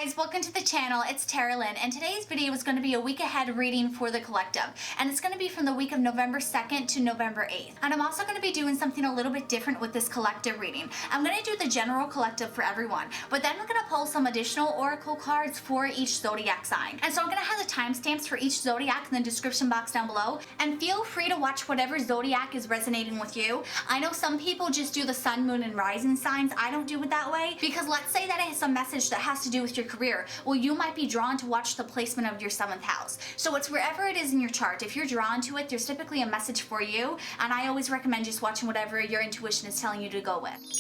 guys, welcome to the channel. It's Carolyn, and today's video is going to be a week ahead reading for the collective, and it's going to be from the week of November 2nd to November 8th. And I'm also going to be doing something a little bit different with this collective reading. I'm going to do the general collective for everyone, but then we're going to pull some additional oracle cards for each zodiac sign. And so I'm going to have the timestamps for each zodiac in the description box down below, and feel free to watch whatever zodiac is resonating with you. I know some people just do the sun, moon, and rising signs. I don't do it that way, because let's say that it has some message that has to do with your career. Well, you might be drawn to watch the placement of your 7th house. So it's wherever it is in your chart. If you're drawn to it, there's typically a message for you, and I always recommend just watching whatever your intuition is telling you to go with.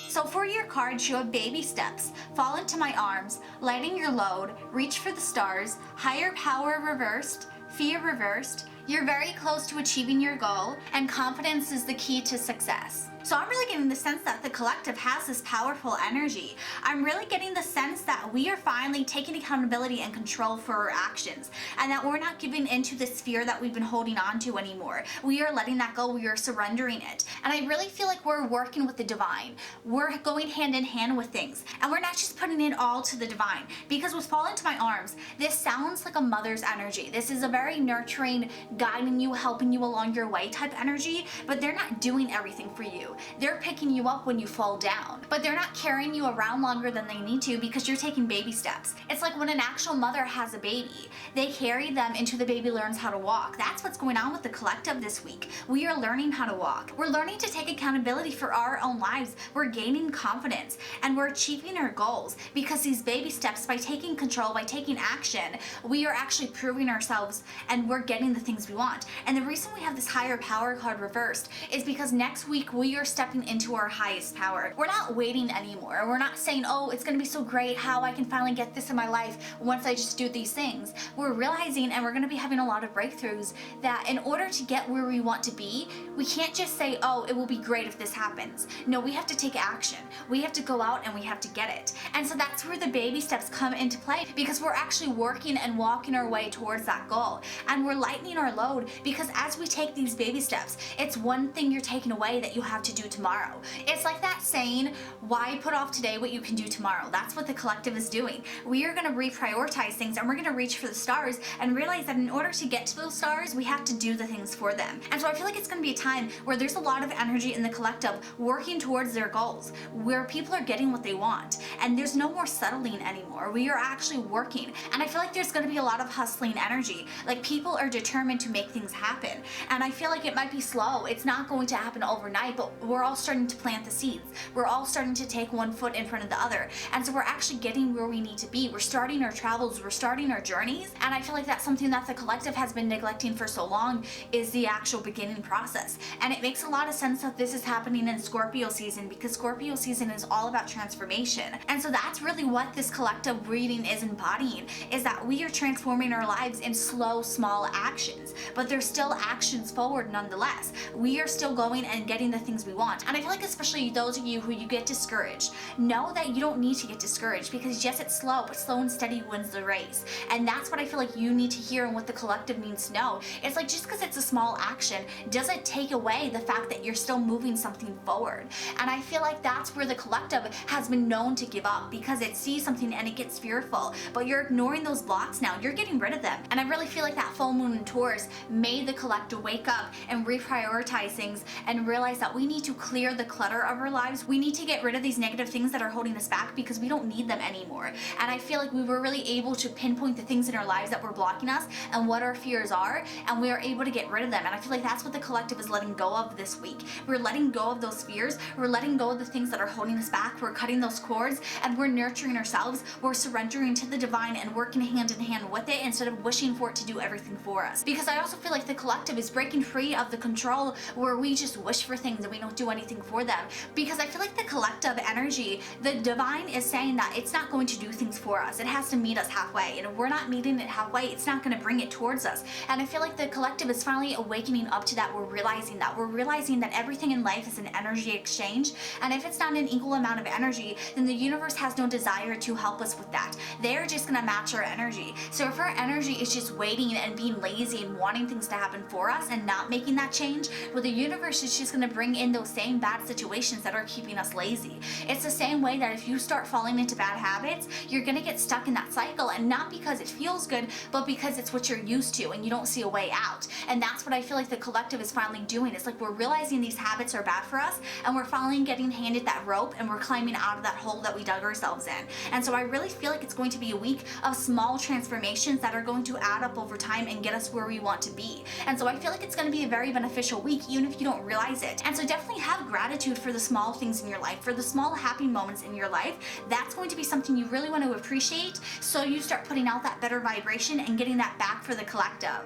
So for your cards, you have baby steps, fall into my arms, lighting your load, reach for the stars, higher power reversed, fear reversed, you're very close to achieving your goal, and confidence is the key to success. So I'm really getting the sense that the collective has this powerful energy. I'm really getting the sense that we are finally taking accountability and control for our actions, and that we're not giving into this fear that we've been holding on to anymore. We are letting that go. We are surrendering it. And I really feel like we're working with the divine. We're going hand in hand with things, and we're not just putting it all to the divine. Because with fall into my arms, this sounds like a mother's energy. This is a very nurturing, guiding you, helping you along your way type energy, but they're not doing everything for you. They're picking you up when you fall down, but they're not carrying you around longer than they need to, because you're taking baby steps. It's like when an actual mother has a baby, they carry them until the baby learns how to walk. That's what's going on with the collective this week. We are learning how to walk. We're learning to take accountability for our own lives. We're gaining confidence, and we're achieving our goals, because these baby steps, by taking control, by taking action, we are actually proving ourselves, and we're getting the things we want. And the reason we have this higher power card reversed is because next week we are stepping into our highest power. We're not waiting anymore. We're not saying, oh, it's gonna be so great how I can finally get this in my life once I just do these things. We're realizing, and we're gonna be having a lot of breakthroughs, that in order to get where we want to be, we can't just say, oh, it will be great if this happens. No, we have to take action. We have to go out and we have to get it. And so that's where the baby steps come into play, because we're actually working and walking our way towards that goal. And we're lightening our load, because as we take these baby steps, it's one thing you're taking away that you have to do tomorrow. It's like that saying, why put off today what you can do tomorrow? That's what the collective is doing. We are going to reprioritize things, and we're going to reach for the stars and realize that in order to get to those stars, we have to do the things for them. And so I feel like it's going to be a time where there's a lot of energy in the collective working towards their goals, where people are getting what they want, and there's no more settling anymore. We are actually working, and I feel like there's going to be a lot of hustling energy. Like, people are determined to make things happen, and I feel like it might be slow. It's not going to happen overnight, but we're all starting to plant the seeds. We're all starting to take one foot in front of the other, and so we're actually getting where we need to be. We're starting our travels, we're starting our journeys, and I feel like that's something that the collective has been neglecting for so long, is the actual beginning process. And it makes a lot of sense that this is happening in Scorpio season, because Scorpio season is all about transformation. And so that's really what this collective reading is embodying, is that we are transforming our lives in slow, small actions, but there's still actions forward nonetheless. We are still going and getting the things we want. And I feel like especially those of you who you get discouraged, know that you don't need to get discouraged, because yes, it's slow, but slow and steady wins the race. And that's what I feel like you need to hear, and what the collective needs to know. It's like, just because it's a small action doesn't take away the fact that you're still moving something forward. And I feel like that's where the collective has been known to give up, because it sees something and it gets fearful, but you're ignoring those blocks now. You're getting rid of them. And I really feel like that full moon in Taurus made the collective wake up and reprioritize things, and realize that we need to clear the clutter of our lives. We need to get rid of these negative things that are holding us back, because we don't need them anymore. And I feel like we were really able to pinpoint the things in our lives that were blocking us and what our fears are, and we are able to get rid of them. And I feel like that's what the collective is letting go of this week. We're letting go of those fears. We're letting go of the things that are holding us back. We're cutting those cords, and we're nurturing ourselves. We're surrendering to the divine and working hand in hand with it, instead of wishing for it to do everything for us. Because I also feel like the collective is breaking free of the control where we just wish for things and we don't do anything for them. Because I feel like the collective energy, the divine is saying that it's not going to do things for us. It has to meet us halfway, and if we're not meeting it halfway, it's not going to bring it towards us. And I feel like the collective is finally awakening up to that. We're realizing that everything in life is an energy exchange, and if it's not an equal amount of energy, then the universe universe has no desire to help us with that. They're just gonna match our energy. So if our energy is just waiting and being lazy and wanting things to happen for us and not making that change, well, the universe is just gonna bring in those same bad situations that are keeping us lazy. It's the same way that if you start falling into bad habits, you're gonna get stuck in that cycle, and not because it feels good, but because it's what you're used to and you don't see a way out. And that's what I feel like the collective is finally doing. It's like we're realizing these habits are bad for us, and we're finally getting handed that rope, and we're climbing out of that hole that we dug ourselves in. And so I really feel like it's going to be a week of small transformations that are going to add up over time and get us where we want to be. And so I feel like it's going to be a very beneficial week, even if you don't realize it. And so definitely have gratitude for the small things in your life, for the small happy moments in your life. That's going to be something you really want to appreciate, so you start putting out that better vibration and getting that back for the collective.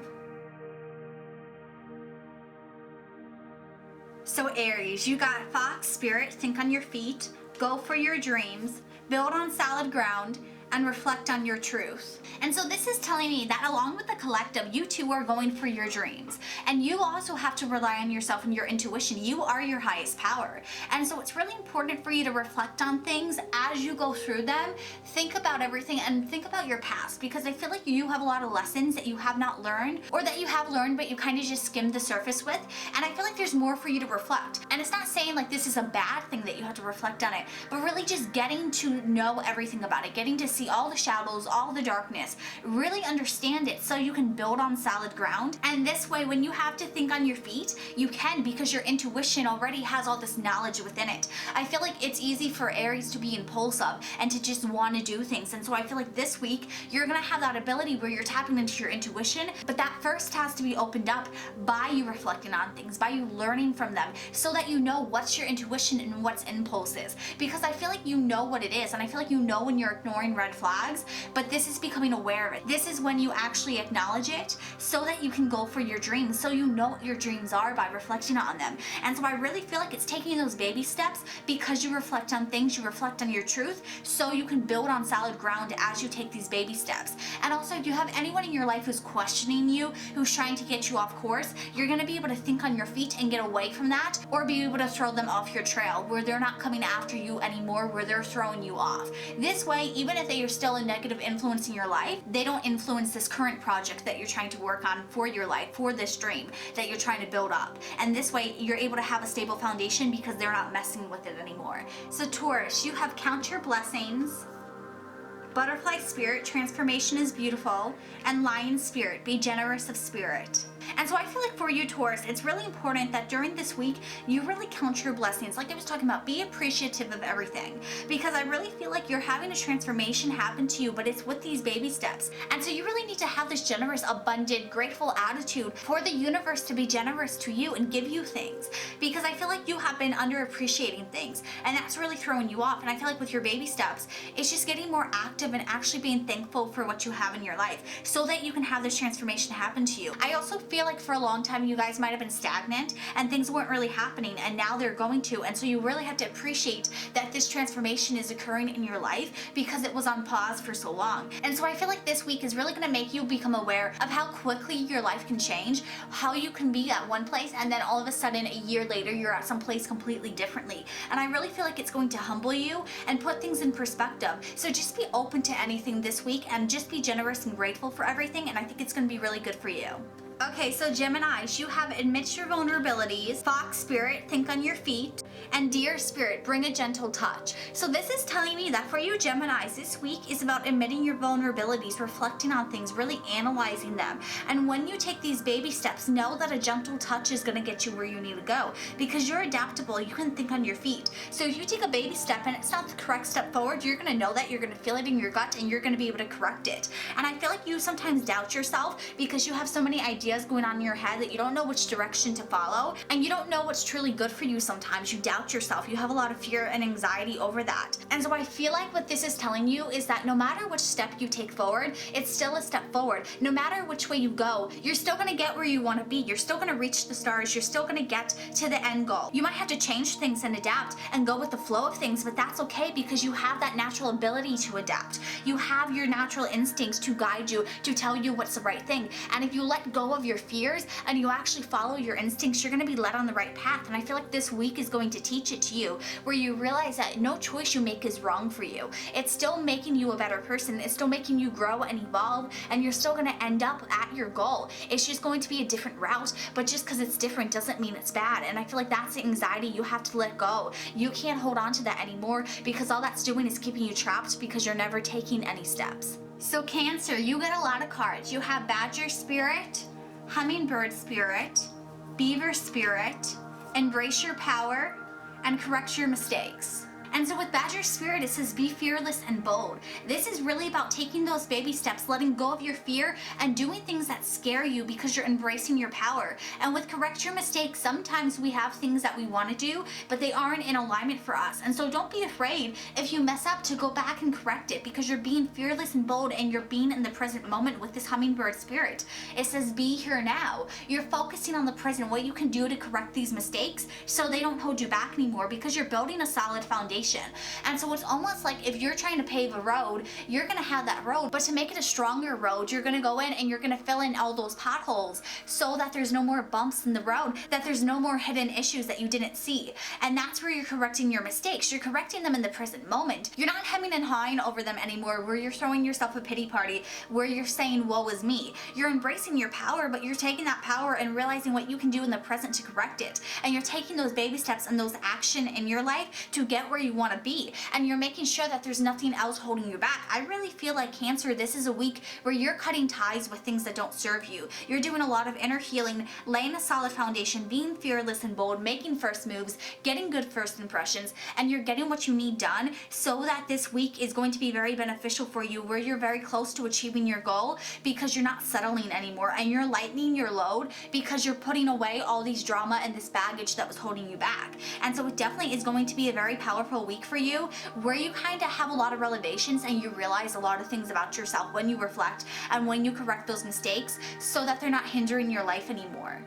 So Aries, you got Fox Spirit, think on your feet, go for your dreams, build on solid ground, and reflect on your truth. And so this is telling me that along with the collective, you two are going for your dreams. And you also have to rely on yourself and your intuition. You are your highest power. And so it's really important for you to reflect on things as you go through them. Think about everything and think about your past, because I feel like you have a lot of lessons that you have not learned, or that you have learned but you kind of just skimmed the surface with. And I feel like there's more for you to reflect. And it's not saying like this is a bad thing that you have to reflect on it, but really just getting to know everything about it, getting to see all the shadows, all the darkness, really understand it so you can build on solid ground. And this way, when you have to think on your feet, you can, because your intuition already has all this knowledge within it. I feel like it's easy for Aries to be impulsive and to just want to do things. And so I feel like this week, you're going to have that ability where you're tapping into your intuition, but that first has to be opened up by you reflecting on things, by you learning from them, so that you know what's your intuition and what's impulses. Because I feel like you know what it is, and I feel like you know when you're ignoring red flags, but this is becoming aware of it. This is when you actually acknowledge it so that you can go for your dreams, so you know what your dreams are by reflecting on them. And so I really feel like it's taking those baby steps because you reflect on things, you reflect on your truth, so you can build on solid ground as you take these baby steps. And also, if you have anyone in your life who's questioning you, who's trying to get you off course, you're going to be able to think on your feet and get away from that, or be able to throw them off your trail where they're not coming after you anymore, where they're throwing you off. This way, even if they are still a negative influence in your life, they don't influence this current project that you're trying to work on for your life, for this dream that you're trying to build up. And this way, you're able to have a stable foundation because they're not messing with it anymore. So Taurus, you have count your blessings, Butterfly Spirit, transformation is beautiful, and Lion Spirit, be generous of spirit. And so I feel like for you, Taurus, it's really important that during this week, you really count your blessings. Like I was talking about, be appreciative of everything, because I really feel like you're having a transformation happen to you, but it's with these baby steps. And so you really need to have this generous, abundant, grateful attitude for the universe to be generous to you and give you things, because I feel like you have been underappreciating things, and that's really throwing you off. And I feel like with your baby steps, it's just getting more active and actually being thankful for what you have in your life so that you can have this transformation happen to you. I also feel like for a long time you guys might have been stagnant and things weren't really happening, and now they're going to. And so you really have to appreciate that this transformation is occurring in your life because it was on pause for so long. And so I feel like this week is really going to make you become aware of how quickly your life can change, how you can be at one place and then all of a sudden a year later you're at some place completely differently. And I really feel like it's going to humble you and put things in perspective. So just be open to anything this week and just be generous and grateful for everything, and I think it's going to be really good for you. Okay, so Geminis, you have admit your vulnerabilities, Fox Spirit, think on your feet, and Deer Spirit, bring a gentle touch. So this is telling me that for you Geminis, this week is about admitting your vulnerabilities, reflecting on things, really analyzing them. And when you take these baby steps, know that a gentle touch is going to get you where you need to go, because you're adaptable, you can think on your feet. So if you take a baby step and it's not the correct step forward, you're going to know that, you're going to feel it in your gut, and you're going to be able to correct it. And I feel like you sometimes doubt yourself because you have so many ideas going on in your head that you don't know which direction to follow, and you don't know what's truly good for you. Sometimes you doubt yourself, you have a lot of fear and anxiety over that. And so I feel like what this is telling you is that no matter which step you take forward, it's still a step forward. No matter which way you go, you're still going to get where you want to be. You're still going to reach the stars. You're still going to get to the end goal. You might have to change things and adapt and go with the flow of things, but that's okay because you have that natural ability to adapt. You have your natural instincts to guide you, to tell you what's the right thing. And if you let go of your fears and you actually follow your instincts, you're gonna be led on the right path. And I feel like this week is going to teach it to you, where you realize that no choice you make is wrong for you. It's still making you a better person. It's still making you grow and evolve, and you're still gonna end up at your goal. It's just going to be a different route, but just because it's different doesn't mean it's bad. And I feel like that's the anxiety you have to let go. You can't hold on to that anymore, because all that's doing is keeping you trapped because you're never taking any steps. So Cancer, you get a lot of cards. You have Badger Spirit, Hummingbird Spirit, Beaver Spirit, Embrace Your Power, and Correct Your Mistakes. And so with Badger Spirit, it says be fearless and bold. This is really about taking those baby steps, letting go of your fear, and doing things that scare you because you're embracing your power. And with Correct Your Mistakes, sometimes we have things that we want to do, but they aren't in alignment for us. And so don't be afraid if you mess up to go back and correct it, because you're being fearless and bold, and you're being in the present moment with this Hummingbird Spirit. It says be here now. You're focusing on the present, what you can do to correct these mistakes so they don't hold you back anymore, because you're building a solid foundation. And so it's almost like if you're trying to pave a road, you're gonna have that road, but to make it a stronger road, you're gonna go in and you're gonna fill in all those potholes so that there's no more bumps in the road, that there's no more hidden issues that you didn't see. And that's where you're correcting your mistakes. You're correcting them in the present moment. You're not hemming and hawing over them anymore, where you're throwing yourself a pity party, where you're saying, woe is me. You're embracing your power, but you're taking that power and realizing what you can do in the present to correct it. And you're taking those baby steps and those action in your life to get where you want to be, and you're making sure that there's nothing else holding you back. I really feel like Cancer, this is a week where you're cutting ties with things that don't serve you. You're doing a lot of inner healing, laying a solid foundation, being fearless and bold, making first moves, getting good first impressions, and you're getting what you need done so that this week is going to be very beneficial for you, where you're very close to achieving your goal, because you're not settling anymore, and you're lightening your load because you're putting away all these drama and this baggage that was holding you back. And so it definitely is going to be a very powerful week for you, where you kind of have a lot of revelations and you realize a lot of things about yourself when you reflect and when you correct those mistakes, so that they're not hindering your life anymore.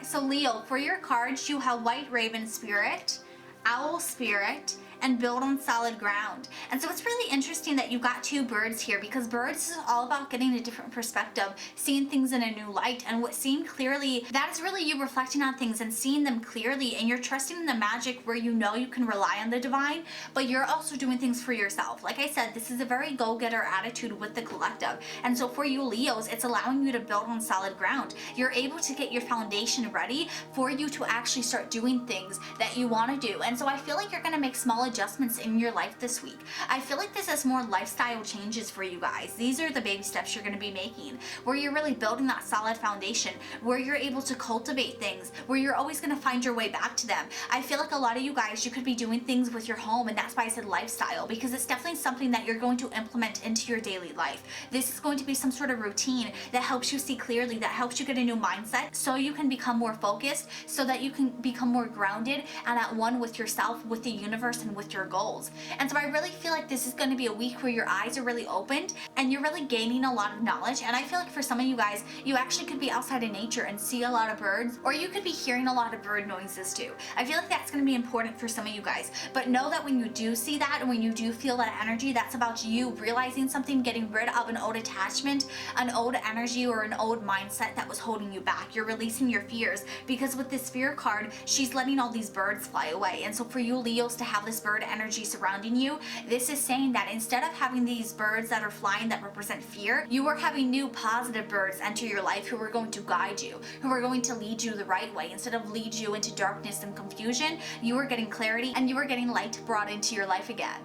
So Leo, for your cards, you have White Raven Spirit, Owl Spirit, and Build on Solid Ground. And so it's really interesting that you got two birds here, because birds is all about getting a different perspective, seeing things in a new light, and what seeing clearly, that is really you reflecting on things and seeing them clearly, and you're trusting in the magic, where you know you can rely on the divine, but you're also doing things for yourself. Like I said, this is a very go-getter attitude with the collective. And so for you Leos, it's allowing you to build on solid ground. You're able to get your foundation ready for you to actually start doing things that you want to do. And so I feel like you're going to make small adjustments in your life this week. I feel like this is more lifestyle changes for you guys. These are the baby steps you're going to be making, where you're really building that solid foundation, where you're able to cultivate things, where you're always going to find your way back to them. I feel like a lot of you guys, you could be doing things with your home, and that's why I said lifestyle, because it's definitely something that you're going to implement into your daily life. This is going to be some sort of routine that helps you see clearly, that helps you get a new mindset, so you can become more focused, so that you can become more grounded and at one with yourself, with the universe, and with your goals. And so I really feel like this is going to be a week where your eyes are really opened and you're really gaining a lot of knowledge. And I feel like for some of you guys, you actually could be outside in nature and see a lot of birds, or you could be hearing a lot of bird noises too. I feel like that's going to be important for some of you guys. But know that when you do see that, and when you do feel that energy, that's about you realizing something, getting rid of an old attachment, an old energy, or an old mindset that was holding you back. You're releasing your fears, because with this fear card, she's letting all these birds fly away. And so for you Leos to have this bird energy surrounding you, this is saying that instead of having these birds that are flying that represent fear, you are having new positive birds enter your life, who are going to guide you, who are going to lead you the right way. Instead of lead you into darkness and confusion, you are getting clarity, and you are getting light brought into your life again.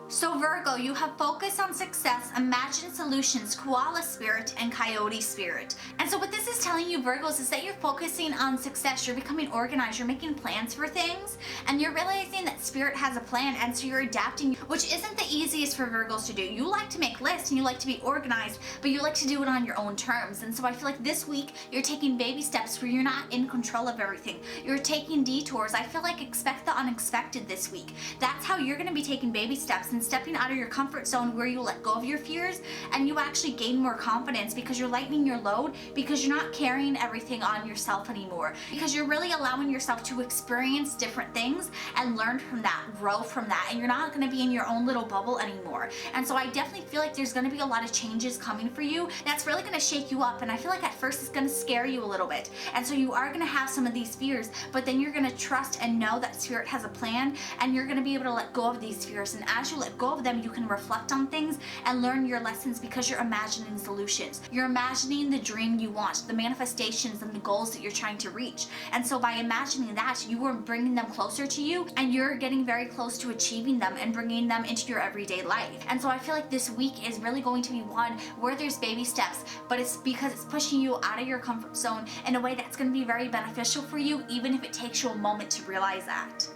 So Virgo, you have Focus on Success, Imagine Solutions, Koala Spirit, and Coyote Spirit. And so what this is telling you, Virgos, is that you're focusing on success. You're becoming organized. You're making plans for things, and you're realizing that Spirit has a plan, and so you're adapting, which isn't the easiest for Virgos to do. You like to make lists and you like to be organized, but you like to do it on your own terms. And so I feel like this week you're taking baby steps where you're not in control of everything. You're taking detours. I feel like expect the unexpected this week. That's how you're going to be taking baby steps steps and stepping out of your comfort zone where you let go of your fears and you actually gain more confidence because you're lightening your load, because you're not carrying everything on yourself anymore, because you're really allowing yourself to experience different things and learn from that, grow from that, and you're not going to be in your own little bubble anymore. And so I definitely feel like there's going to be a lot of changes coming for you that's really going to shake you up, and I feel like at first it's going to scare you a little bit, and so you are going to have some of these fears, but then you're going to trust and know that Spirit has a plan, and you're going to be able to let go of these fears. And as you let go of them, you can reflect on things and learn your lessons because you're imagining solutions. You're imagining the dream you want, the manifestations and the goals that you're trying to reach. And so by imagining that, you are bringing them closer to you, and you're getting very close to achieving them and bringing them into your everyday life. And so I feel like this week is really going to be one where there's baby steps, but it's because it's pushing you out of your comfort zone in a way that's going to be very beneficial for you, even if it takes you a moment to realize that.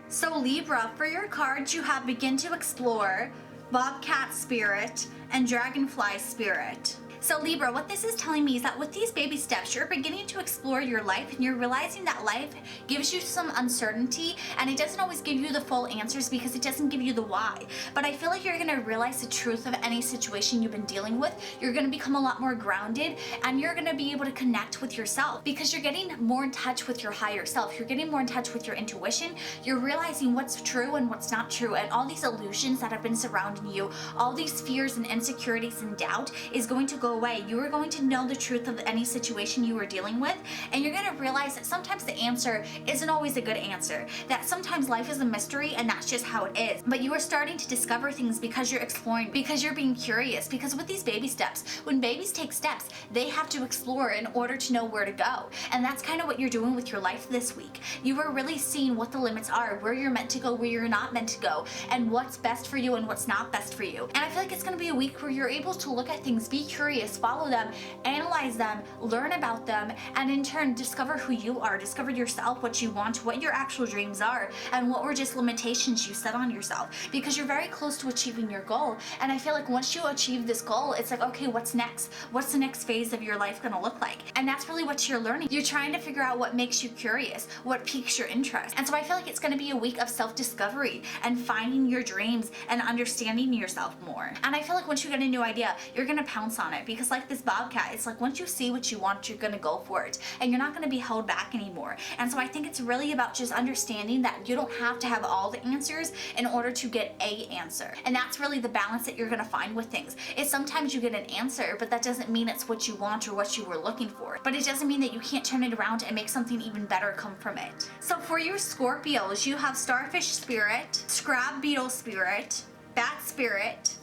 So Libra, for your cards you have Begin to Explore, Bobcat Spirit, and Dragonfly Spirit. So Libra, what this is telling me is that with these baby steps, you're beginning to explore your life, and you're realizing that life gives you some uncertainty, and it doesn't always give you the full answers because it doesn't give you the why. But I feel like you're gonna realize the truth of any situation you've been dealing with. You're gonna become a lot more grounded, and you're gonna be able to connect with yourself because you're getting more in touch with your higher self. You're getting more in touch with your intuition. You're realizing what's true and what's not true, and all these illusions that have been surrounding you, all these fears and insecurities and doubt is going to go away. You are going to know the truth of any situation you are dealing with, and you're going to realize that sometimes the answer isn't always a good answer, that sometimes life is a mystery and that's just how it is. But you are starting to discover things because you're exploring, because you're being curious, because with these baby steps, when babies take steps, they have to explore in order to know where to go. And that's kind of what you're doing with your life this week. You are really seeing what the limits are, where you're meant to go, where you're not meant to go, and what's best for you and what's not best for you. And I feel like it's going to be a week where you're able to look at things, be curious, follow them, analyze them, learn about them, and in turn discover who you are, discover yourself, what you want, what your actual dreams are, and what were just limitations you set on yourself, because you're very close to achieving your goal. And I feel like once you achieve this goal, it's like, okay, what's next? What's the next phase of your life gonna look like? And that's really what you're learning. You're trying to figure out what makes you curious, what piques your interest. And so I feel like it's gonna be a week of self-discovery and finding your dreams and understanding yourself more. And I feel like once you get a new idea, you're gonna pounce on it, because like this bobcat, it's like once you see what you want, you're gonna go for it, and you're not gonna be held back anymore. And so I think it's really about just understanding that you don't have to have all the answers in order to get a answer. And that's really the balance that you're gonna find with things. Is sometimes you get an answer, but that doesn't mean it's what you want or what you were looking for. But it doesn't mean that you can't turn it around and make something even better come from it. So for your Scorpios, you have Starfish Spirit, Scrab Beetle Spirit, Bat Spirit,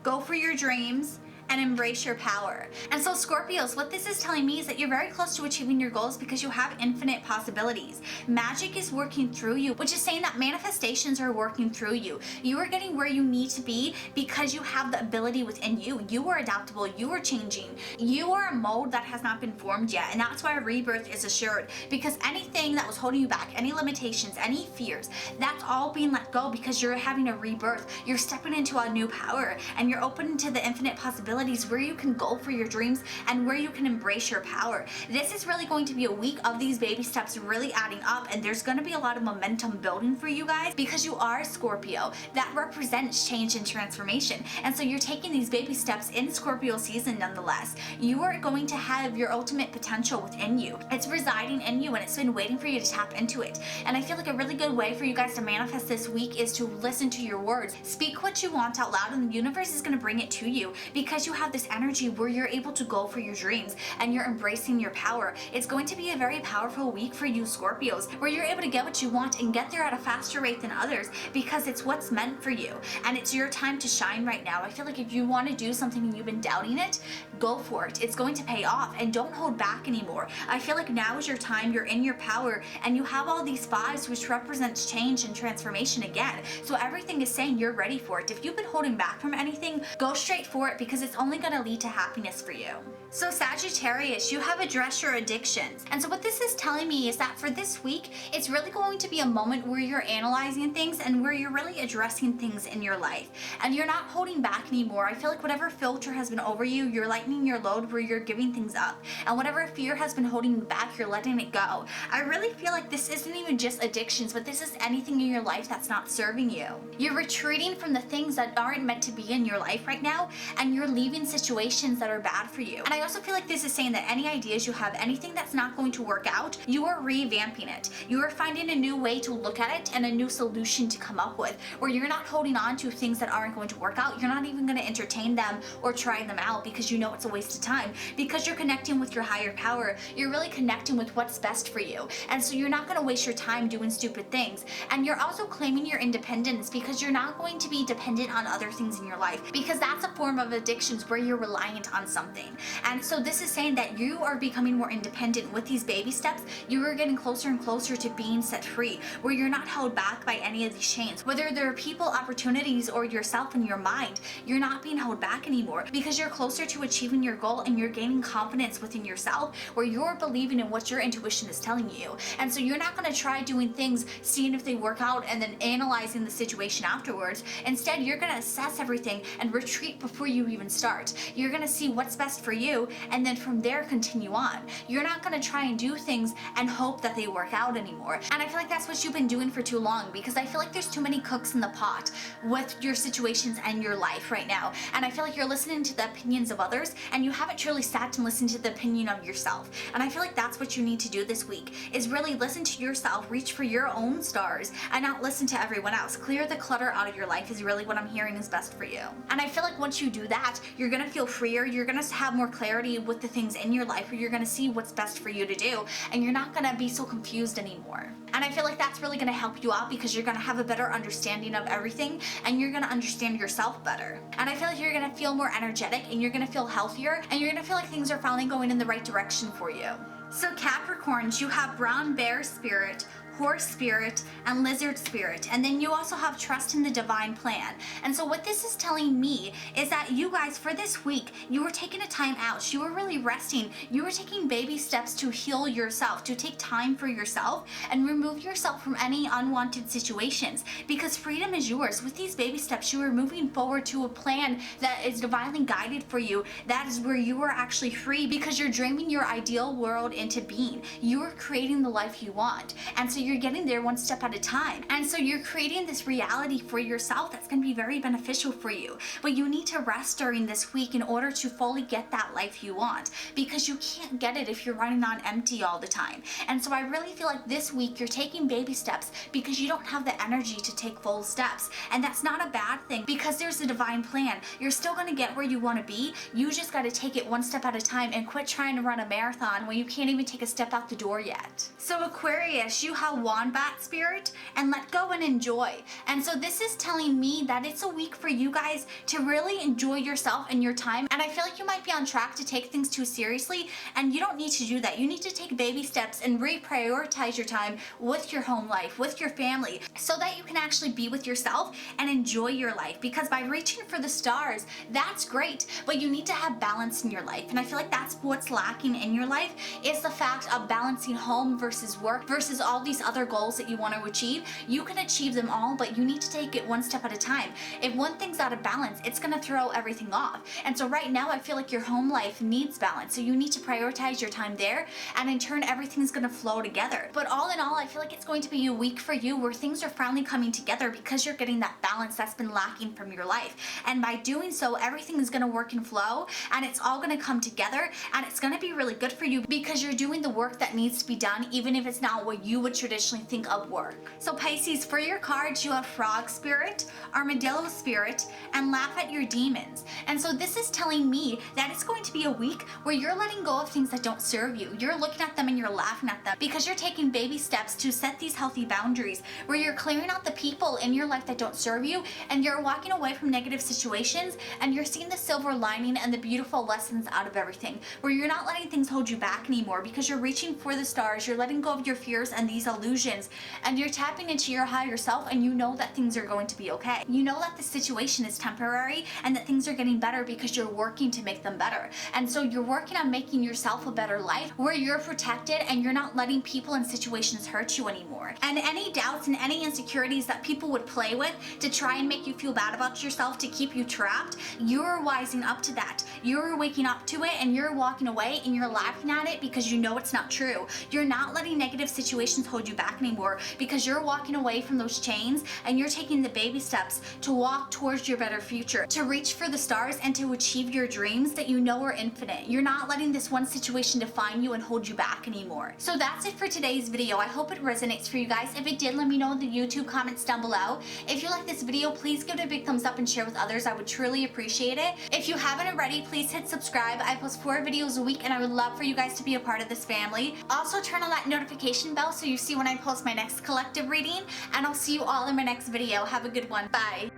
Go for Your Dreams, and Embrace Your Power. And so Scorpios, what this is telling me is that you're very close to achieving your goals because you have infinite possibilities. Magic is working through you, which is saying that manifestations are working through you. You are getting where you need to be because you have the ability within you. You are adaptable, you are changing. You are a mold that has not been formed yet, and that's why rebirth is assured, because anything that was holding you back, any limitations, any fears, that's all being let go because you're having a rebirth. You're stepping into a new power, and you're open to the infinite possibilities where you can go for your dreams and where you can embrace your power. This is really going to be a week of these baby steps really adding up, and there's going to be a lot of momentum building for you guys because you are Scorpio. That represents change and transformation, and so you're taking these baby steps in Scorpio season nonetheless. You are going to have your ultimate potential within you. It's residing in you, and it's been waiting for you to tap into it. And I feel like a really good way for you guys to manifest this week is to listen to your words. Speak what you want out loud, and the universe is going to bring it to you because you have this energy where you're able to go for your dreams and you're embracing your power. It's going to be a very powerful week for you Scorpios, where you're able to get what you want and get there at a faster rate than others because it's what's meant for you, and it's your time to shine right now. I feel like if you want to do something and you've been doubting it, go for it. It's going to pay off, and don't hold back anymore. I feel like now is your time. You're in your power, and you have all these fives, which represents change and transformation again. So everything is saying you're ready for it. If you've been holding back from anything, go straight for it because it's only going to lead to happiness for you. So Sagittarius, you have addressed your addictions. And so what this is telling me is that for this week, it's really going to be a moment where you're analyzing things and where you're really addressing things in your life. And you're not holding back anymore. I feel like whatever filter has been over you, you're lightening your load where you're giving things up. And whatever fear has been holding you back, you're letting it go. I really feel like this isn't even just addictions, but this is anything in your life that's not serving you. You're retreating from the things that aren't meant to be in your life right now, and you're leaving situations that are bad for you. And I also feel like this is saying that any ideas you have, anything that's not going to work out, you are revamping it. You are finding a new way to look at it and a new solution to come up with, where you're not holding on to things that aren't going to work out. You're not even going to entertain them or try them out because you know it's a waste of time. Because you're connecting with your higher power, you're really connecting with what's best for you. And so you're not going to waste your time doing stupid things. And you're also claiming your independence because you're not going to be dependent on other things in your life, because that's a form of addictions where you're reliant on something. And so this is saying that you are becoming more independent with these baby steps. You are getting closer and closer to being set free, where you're not held back by any of these chains. Whether they're people, opportunities, or yourself in your mind, you're not being held back anymore because you're closer to achieving your goal and you're gaining confidence within yourself, where you're believing in what your intuition is telling you. And so you're not going to try doing things, seeing if they work out, and then analyzing the situation afterwards. Instead, you're going to assess everything and retreat before you even start. You're going to see what's best for you, and then from there continue on. You're not going to try and do things and hope that they work out anymore. And I feel like that's what you've been doing for too long, because I feel like there's too many cooks in the pot with your situations and your life right now. And I feel like you're listening to the opinions of others and you haven't truly sat and listened to the opinion of yourself. And I feel like that's what you need to do this week, is really listen to yourself, reach for your own stars, and not listen to everyone else. Clear the clutter out of your life is really what I'm hearing is best for you. And I feel like once you do that, you're going to feel freer. You're going to have more clarity with the things in your life, where you're going to see what's best for you to do, and you're not going to be so confused anymore. And I feel like that's really going to help you out, because you're going to have a better understanding of everything and you're going to understand yourself better. And I feel like you're going to feel more energetic and you're going to feel healthier, and you're going to feel like things are finally going in the right direction for you. So Capricorns, you have brown bear spirit, horse spirit, and lizard spirit. And then you also have trust in the divine plan. And so what this is telling me is that you guys, for this week, you were taking a time out. You were really resting. You were taking baby steps to heal yourself, to take time for yourself and remove yourself from any unwanted situations, because freedom is yours. With these baby steps, you are moving forward to a plan that is divinely guided for you. That is where you are actually free, because you're dreaming your ideal world into being. You are creating the life you want. And so you're getting there one step at a time. And so you're creating this reality for yourself that's going to be very beneficial for you. But you need to rest during this week in order to fully get that life you want, because you can't get it if you're running on empty all the time. And so I really feel like this week you're taking baby steps because you don't have the energy to take full steps. And that's not a bad thing, because there's a divine plan. You're still going to get where you want to be. You just got to take it one step at a time and quit trying to run a marathon when you can't even take a step out the door yet. So Aquarius, you have wombat spirit and let go and enjoy. And so this is telling me that it's a week for you guys to really enjoy yourself and your time. And I feel like you might be on track to take things too seriously, and you don't need to do that. You need to take baby steps and reprioritize your time with your home life, with your family, so that you can actually be with yourself and enjoy your life. Because by reaching for the stars, that's great, but you need to have balance in your life. And I feel like that's what's lacking in your life, is the fact of balancing home versus work versus all these other goals that you want to achieve. You can achieve them all, but you need to take it one step at a time. If one thing's out of balance, it's going to throw everything off. And so right now I feel like your home life needs balance, so you need to prioritize your time there, and in turn everything's going to flow together. But all in all, I feel like it's going to be a week for you where things are finally coming together, because you're getting that balance that's been lacking from your life. And by doing so, everything is going to work and flow, and it's all going to come together, and it's going to be really good for you, because you're doing the work that needs to be done, even if it's not what you would traditionally think of work. So Pisces, for your cards, you have frog spirit, armadillo spirit, and laugh at your demons. And so this is telling me that it's going to be a week where you're letting go of things that don't serve you. You're looking at them and you're laughing at them, because you're taking baby steps to set these healthy boundaries, where you're clearing out the people in your life that don't serve you, and you're walking away from negative situations, and you're seeing the silver lining and the beautiful lessons out of everything, where you're not letting things hold you back anymore, because you're reaching for the stars. You're letting go of your fears and these illusions, and you're tapping into your higher self, and you know that things are going to be okay. You know that the situation is temporary and that things are getting better because you're working to make them better. And so you're working on making yourself a better life where you're protected and you're not letting people and situations hurt you anymore. And any doubts and any insecurities that people would play with to try and make you feel bad about yourself, to keep you trapped, you're wising up to that. You're waking up to it, and you're walking away and you're laughing at it because you know it's not true. You're not letting negative situations hold you back anymore because you're walking away from those chains, and you're taking the baby steps to walk towards your better future, to reach for the stars and to achieve your dreams that you know are infinite. You're not letting this one situation define you and hold you back anymore. So that's it for today's video. I hope it resonates for you guys. If it did, let me know in the YouTube comments down below. If you like this video, please give it a big thumbs up and share with others. I would truly appreciate it. If you haven't already, please hit subscribe. I post 4 videos a week, and I would love for you guys to be a part of this family. Also, turn on that notification bell so you see when I post my next collective reading, and I'll see you all in my next video. Have a good one. Bye.